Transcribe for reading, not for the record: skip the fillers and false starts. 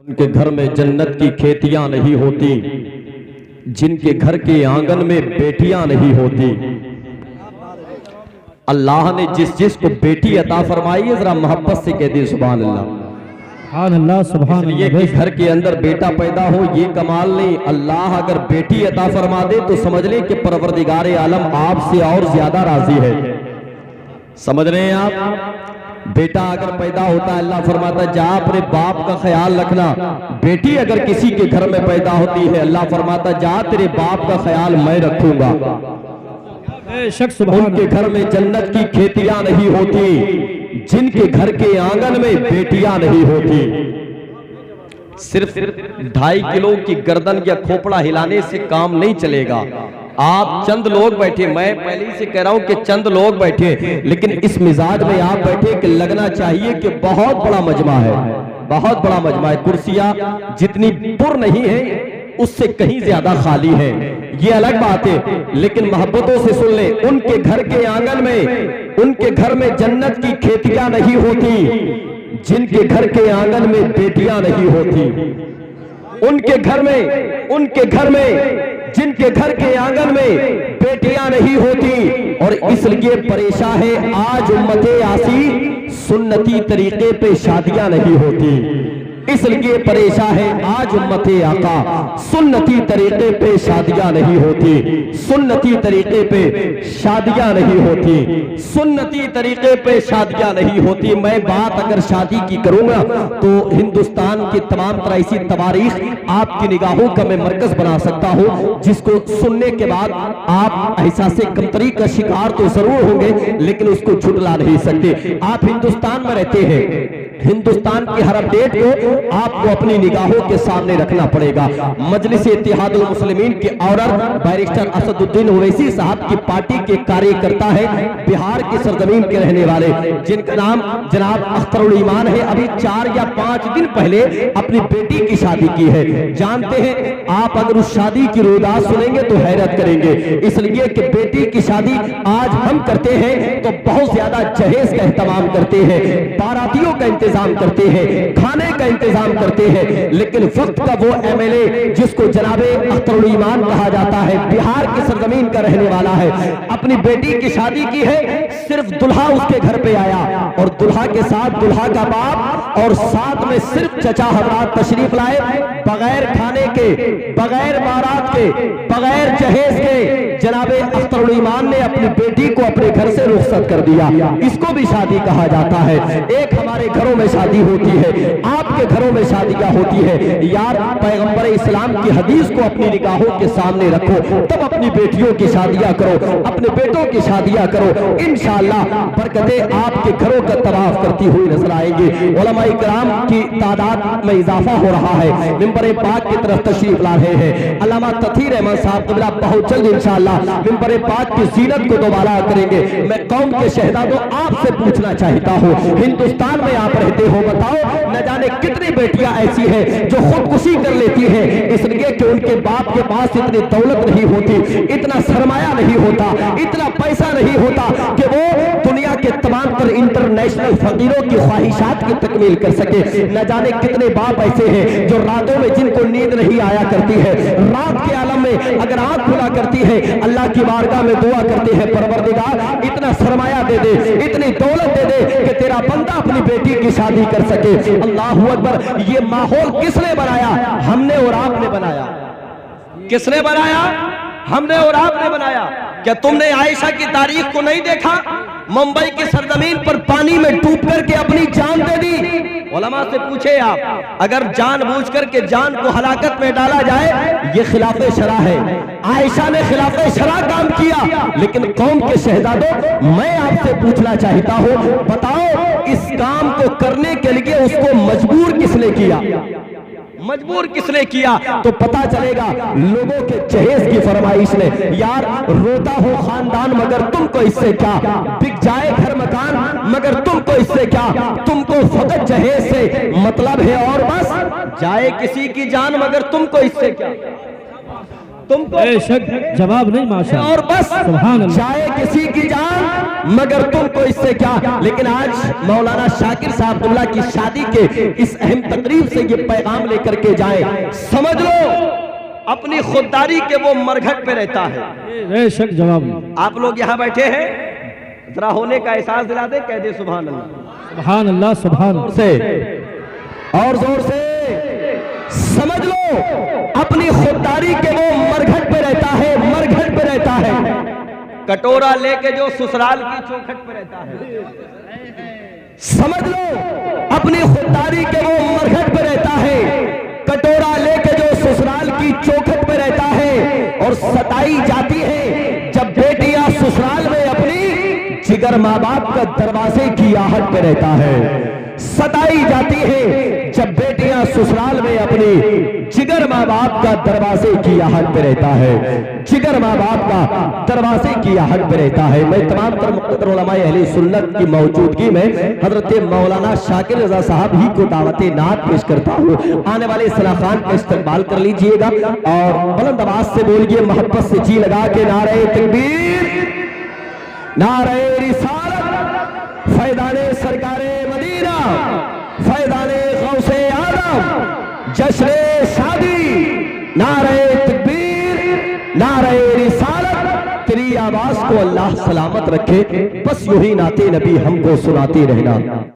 उनके घर में जन्नत की खेतियां नहीं होती, जिनके घर के आंगन में बेटियां नहीं होती। अल्लाह ने जिस जिस को बेटी अता फरमाई है, जरा मोहब्बत से कह दी सुभान अल्लाह। सुभान ये कि घर के अंदर बेटा पैदा हो ये कमाल नहीं, अल्लाह अगर बेटी अता फरमा दे तो समझ लें कि परवरदिगार आलम आपसे और ज्यादा राजी है। समझ रहे हैं आप? बेटा अगर पैदा होता है अल्लाह फरमाता है जा अपने बाप का ख्याल रखना। बेटी अगर किसी के घर में पैदा होती है अल्लाह फरमाता है जा तेरे बाप का ख्याल मैं रखूंगा। उनके घर में जन्नत की खेतियां नहीं होती, जिनके घर के आंगन में बेटियां नहीं होती। सिर्फ 2.5 किलो की गर्दन या खोपड़ा हिलाने से काम नहीं चलेगा। आप चंद लोग बैठे, मैं पहले ही से कह रहा हूं कि चंद लोग बैठे, लेकिन इस मिजाज में आप बैठे कि लगना चाहिए कि बहुत बड़ा मजमा है, बहुत बड़ा मजमा है। कुर्सियां जितनी पुर नहीं है उससे कहीं ज्यादा खाली है, ये अलग बात है। लेकिन मोहब्बतों से सुन ले, उनके घर के आंगन में, उनके घर में जन्नत की खेतियां नहीं होती, जिनके घर के आंगन में बेटियां नहीं होती। उनके घर में जिनके घर के आंगन में बेटियां नहीं होती, और इसलिए परेशान है आज उम्मते आसी, सुन्नती तरीके पे शादियां नहीं होती। इसलिए परेशान है आज उम्मते आका, सुन्नती तरीके पे शादियां नहीं होती, सुन्नती तरीके पे शादियां नहीं होती, सुन्नती तरीके पे शादियां नहीं होती। मैं बात अगर शादी की करूंगा तो हिंदुस्तान की तमाम तरह ऐसी तवारीख आपकी निगाहों का मैं मरकज बना सकता हूं, जिसको सुनने के बाद आप एहसास कमतरी का शिकार तो जरूर होंगे, लेकिन उसको झुटला नहीं सकते। आप हिंदुस्तान में रहते हैं, हिंदुस्तान की हर अपडेट को आपको अपनी निगाहों के सामने रखना पड़ेगा। मजलिस इत्तेहादुल मुस्लिमीन के ऑर्डर बैरिस्टर असदुद्दीन ओवैसी साहब की पार्टी के कार्यकर्ता है, बिहार की सरजमीन के रहने वाले, जिनका नाम जनाब अख्तरुल ईमान है। अभी 4 या 5 दिन पहले अपनी बेटी की शादी की है। जानते हैं आप अगर उस शादी की रोदास सुनेंगे तो हैरत करेंगे, इसलिए कि बेटी की शादी आज हम करते हैं तो बहुत ज्यादा जहेज का एहतमाम करते हैं, बारातियों का इंतजाम करते हैं, खाने का इंतजाम करते हैं, लेकिन वक्त का वो एमएलए जिसको जनाबे अख्तरुल ईमान कहा जाता है, बिहार की सरजमीन का रहने वाला है, अपनी बेटी की शादी की है, सिर्फ दुल्हा उसके घर पे आया और दुल्हा के साथ दुल्हा का बाप और साथ में सिर्फ चचा हजरात तशरीफ लाए, बगैर खाने के, बगैर बारात के, बगैर जहेज के जनाबे अख्तरुल ईमान ने अपनी बेटी को अपने घर से रुखसत कर दिया। इसको भी शादी कहा जाता है। एक हमारे घरों में शादी होती है, आपके घरों में शादियां होती है। यार पैगंबर इस्लाम की हदीस को अपनी निगाहों के सामने रखो, तब अपनी बेटियों की शादियां करो, अपने बेटों की शादियां करो, इंशाअल्लाह बरकतें आपके घरों का तवाफ करती हुई नजर आएंगी। उलमाए किराम की तादाद में इजाफा हो रहा है, मिंबर पाक की तरफ तशरीफ ला रहे हैं। अल्लामा तथीर अहमद साहब क़िबला बहुत जल्द इंशाअल्लाह मिंबर पाक की जीनत को दोबारा करेंगे। मैं कौम के शहजादों आपसे पूछना चाहता हूँ, हिंदुस्तान में आप रहते हो, बताओ न जाने कितनी बेटियां ऐसी हैं जो खुदकुशी कर लेती हैं, इसलिए कि उनके बाप के पास इतनी दौलत नहीं होती, इतना सरमाया नहीं होता, इतना पैसा नहीं होता कि वो दुनिया के तमाम तर इंटरनेशनल फकीरों की ख्वाहिशात की तकमील कर सके। न जाने कितने बाप ऐसे हैं जो रातों में जिनको नींद नहीं आया करती है, रात के आलम में अगर आंख खुला करती है अल्लाह की बारगाह में दुआ करते हैं, परवरदिगार इतना सरमाया दे दे, इतनी दौलत दे दे कि तेरा बंदा अपनी बेटी की शादी कर सके। अल्लाहू अकबर। ये माहौल किसने बनाया? हमने और आपने बनाया। किसने बनाया? हमने और आपने बनाया। क्या तुमने आयशा की तारीख को नहीं देखा? मुंबई की सरजमीन पर पानी में डूब करके अपनी जान दे दी। उलमा से पूछे आप, अगर जानबूझ करके जान को हलाकत में डाला जाए ये खिलाफे शरा है। आयशा ने खिलाफे शरा काम किया, लेकिन कौम के शहजादों मैं आपसे पूछना चाहता हूं, बताओ इस काम को करने के लिए उसको मजबूर किसने किया? मजबूर किसने किया? तो पता चलेगा लोगों के जहेज की फरमाइश ने। यार रोता हो खानदान मगर तुमको इससे क्या, बिक जाए घर मकान मगर तुमको इससे क्या, तुमको फकत जहेज से मतलब है और बस, जाए किसी की जान मगर तुमको इससे क्या। तुमको बेशक जवाब नहीं माशा और बस सुभान अल्लाह। चाहे किसी की जान मगर तुमको इससे क्या। लेकिन आज मौलाना शाकिर साहब अब्दुल्ला की शादी के इस अहम तकरीब से ये पैगाम लेकर के जाए, समझ लो अपनी खुददारी के वो मरघट पे रहता है। बेशक जवाब नहीं। आप लोग यहाँ बैठे हैं, जरा होने का एहसास दिला दे, कह दे सुभान अल्लाह। सुभान अल्लाह सुभान जोर से और जोर से समझ लो अपनी खुददारी के वो मरघट पे रहता है, मरघट पे रहता है। कटोरा लेके जो ससुराल की चौखट पे रहता है, समझ लो अपनी खुददारी के वो मरघट पे रहता है, कटोरा लेके जो ससुराल की चौखट पे रहता है। और सताई जाती है जब बेटियां ससुराल में अपनी जिगर माँ बाप का दरवाजे की आहट पे रहता है। सताई जाती है जब बेटियां ससुराल में अपनी जिगर माँ बाप का दरवाजे की आहट पे रहता है, जिगर माँ बाप का दरवाजे की आहट पे रहता है। मैं तमाम तर मुक़्तदर उलमाए अहले सुन्नत की मौजूदगी में हजरत मौलाना शाकिर रज़ा साहब ही को दावते नात पेश करता हूँ। आने वाले सलाखान का इस्तकबाल कर लीजिएगा और बुलंद आवाज से बोलिए, मोहब्बत से जी लगा के नारे तकबीर, नारे रिसालत, फैज़ाने सरकारे मदीना, फैज़ाने गौसे आदम, जश्न शादी, नारे तकबीर, नारे रिसालत। तेरी आवाज को अल्लाह सलामत रखे, बस यूं ही नाते नबी हमको सुनाते रहना।